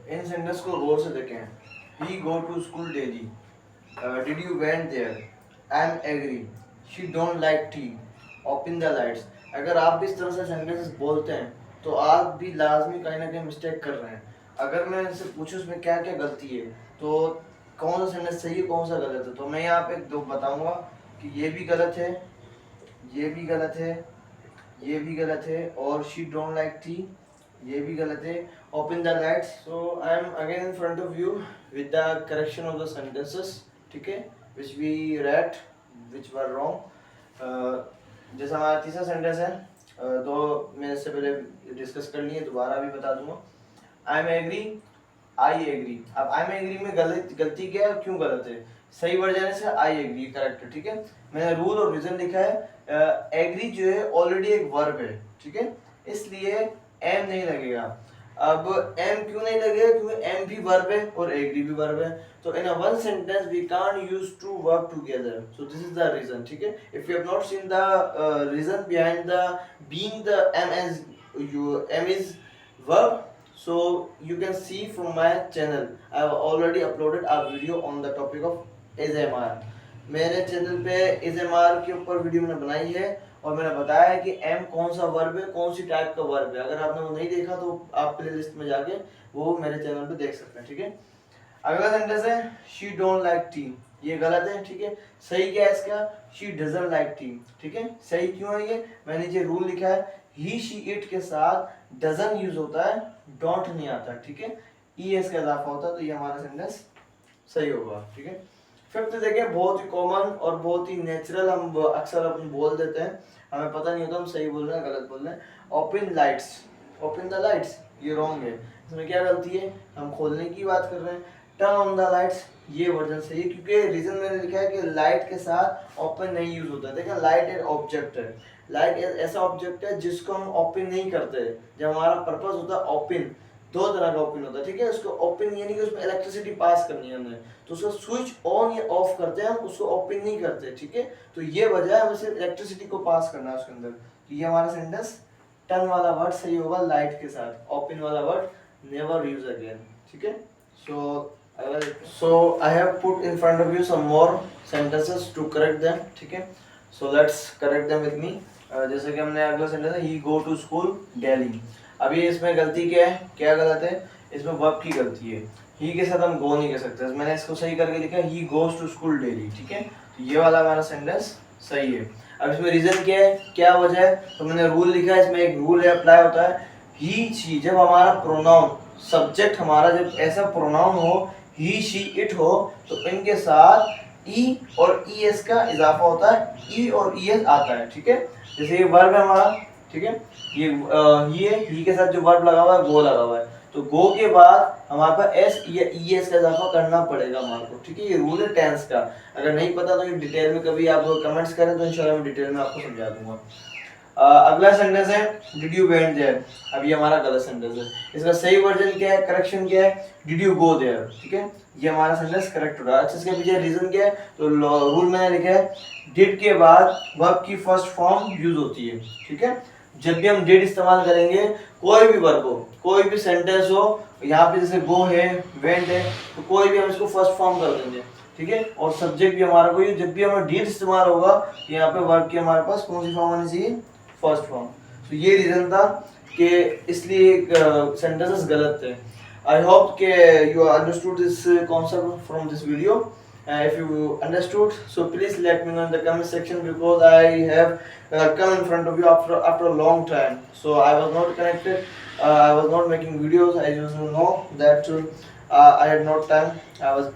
इन sentence को गौर से देखें। He go to school daily, did you went there, I am agree, she don't like tea, open the lights. अगर आप भी इस तरह से सेंटेंसेस बोलते हैं तो आप भी लाजमी कहीं ना कहीं मिस्टेक कर रहे हैं। अगर मैं इनसे पूछूं उसमें क्या क्या गलती है तो कौन सा सेंटेंस सही है कौन सा गलत है, तो मैं यहाँ पे दो बताऊंगा कि ये भी गलत है, ये भी गलत है, ये भी गलत है, और शी डोंट लाइक टी ये भी गलत है। Open the lights. So I am again in front of you with the correction of the sentences, ठीक है, which we read which were wrong. जैसा हमारा तीसरा सेंटेंस है, दो मैंने इससे पहले डिस्कस कर लिए, दोबारा भी बता दूंगा। I am agree, I agree. अब आई एम एग्री में गलती क्या है, क्यों गलत है? सही वर्ड जाने से आई एग्री करेक्ट है, ठीक है। मैंने रूल और रीजन लिखा है। एग्री जो है ऑलरेडी एक वर्ब है, ठीक है, इसलिए एम नहीं लगेगा। अब एम क्यों नहीं लगेगा? क्योंकि एम भी वर्ब है और एग्री भी वर्ब है, तो in a one sentence we can't use two verb together, so this is the reason, ठीक है। If you have not seen the reason behind the being the am as am is verb, so you can see from my channel I have already uploaded a video on the topic of ASMR। मेरे channel पे ASMR के ऊपर video मैंने बनाई है और मैंने बताया है कि एम कौन सा वर्ब है, कौन सी टाइप का वर्ब है। अगर आपने वो नहीं देखा तो आप प्लेलिस्ट में जाके वो मेरे चैनल पे देख सकते हैं, ठीक है। अगला सेंटेंस है शी डोंट लाइक टी, ये गलत है, ठीक है। सही क्या है इसका? शी डजंट लाइक टी, ठीक है। सही क्यों है ये? मैंने नीचे रूल लिखा है, ही शी इट के साथ डजंट यूज होता है, डोंट नहीं आता, ठीक है। ईएस का इजाफा होता है, तो ये हमारा सेंटेंस सही होगा, ठीक है। फिफ्थ देखिए, बहुत ही कॉमन और बहुत ही नेचुरल हम अक्सर अपन बोल देते हैं, हमें पता नहीं होता हम सही बोल रहे हैं गलत बोल रहे हैं। Open lights, open the lights, ये रॉन्ग है। इसमें क्या गलती है? हम खोलने की बात कर रहे हैं। टर्न ऑन द लाइट्स, ये वर्जन सही है, क्योंकि रीजन मैंने लिखा है कि लाइट के साथ ओपन नहीं यूज होता है। देखिए लाइट एक ऑब्जेक्ट है, लाइट ऐसा ऑब्जेक्ट है जिसको हम ओपन नहीं करते। जब हमारा पर्पस होता है ओपन, दो तरह का ओपन होता है, ठीक है। उसको ओपन यानी कि उसमें इलेक्ट्रिसिटी पास करनी है हमें, तो उसका स्विच ऑन या ऑफ करते हैं हम, उसको ओपन नहीं करते, ठीक है। तो ये वजह है, हमें सिर्फ इलेक्ट्रिसिटी को पास करना है उसके अंदर। तो ये हमारा सेंटेंस टर्न वाला वर्ड सही होगा लाइट के साथ, ओपन वाला वर्ड नेवर यूज अगेन, ठीक है। So I have put in front of you some more sentences to correct them, ठीक है। So let's correct them with me। जैसे कि हमने अगला सेंटेंस है, he go to school daily। अभी इसमें गलती क्या है, क्या गलत है? इसमें वर्ब की गलती है। ही के साथ हम गो नहीं कर सकते, मैंने इसको सही करके लिखा है, he goes to school daily, ठीक है। तो ये वाला हमारा सेंटेंस सही है। अब इसमें रीजन क्या है, क्या वजह है? तो मैंने रूल लिखा है, इसमें एक रूल है अप्लाई होता है, ही शी। जब हमारा प्रोनाउन सब्जेक्ट हमारा जब ऐसा प्रोनाउन हो, ही शी इट हो, तो इनके साथ ई और ई एस का इजाफा होता है, ई और ई एस आता है, ठीक है। जैसे ये वर्ब है हमारा, ठीक है, ये ही के साथ जो वर्ब लगा हुआ है गो लगा हुआ है, तो गो के बाद हमारे पास एस या ई एस का इजाफा करना पड़ेगा हमारे को, ठीक है। ये रूल है टेंस का। अगर नहीं पता तो ये डिटेल में कभी आप कमेंट्स करें तो इंशाल्लाह मैं डिटेल में आपको समझा दूंगा। अगला सेंटेंस है डिड यू वेंट देयर। अब ये हमारा गलत सेंटेंस है, इसका सही वर्जन क्या है, करेक्शन क्या है? डिड यू गो देयर, ठीक है। ये हमारा सेंटेंस करेक्ट होगा। अच्छा, इसके पीछे रीजन क्या है? तो रूल मैंने लिखा है, डिड के बाद वर्ब की फर्स्ट फॉर्म यूज होती है, ठीक है। जब भी हम डिड इस्तेमाल करेंगे, कोई भी वर्ब हो, कोई भी सेंटेंस हो, यहाँ पे जैसे गो है, वेंट है, तो कोई भी हम इसको फर्स्ट फॉर्म कर देंगे, ठीक है। और सब्जेक्ट भी हमारा कोई, जब भी हमें डिड इस्तेमाल होगा, यहाँ पे वर्ब की हमारे पास कौन सी फॉर्म आनी चाहिए? First form. तो ये रीजन था कि इसलिए सेंटेंसेस गलत थे। आई होप के you understood this concept from this video. If you understood, so please let me know in the comment section, because I have come in front of you after a long time. So I was not connected, I was not making videos. I just know that I had not time. I was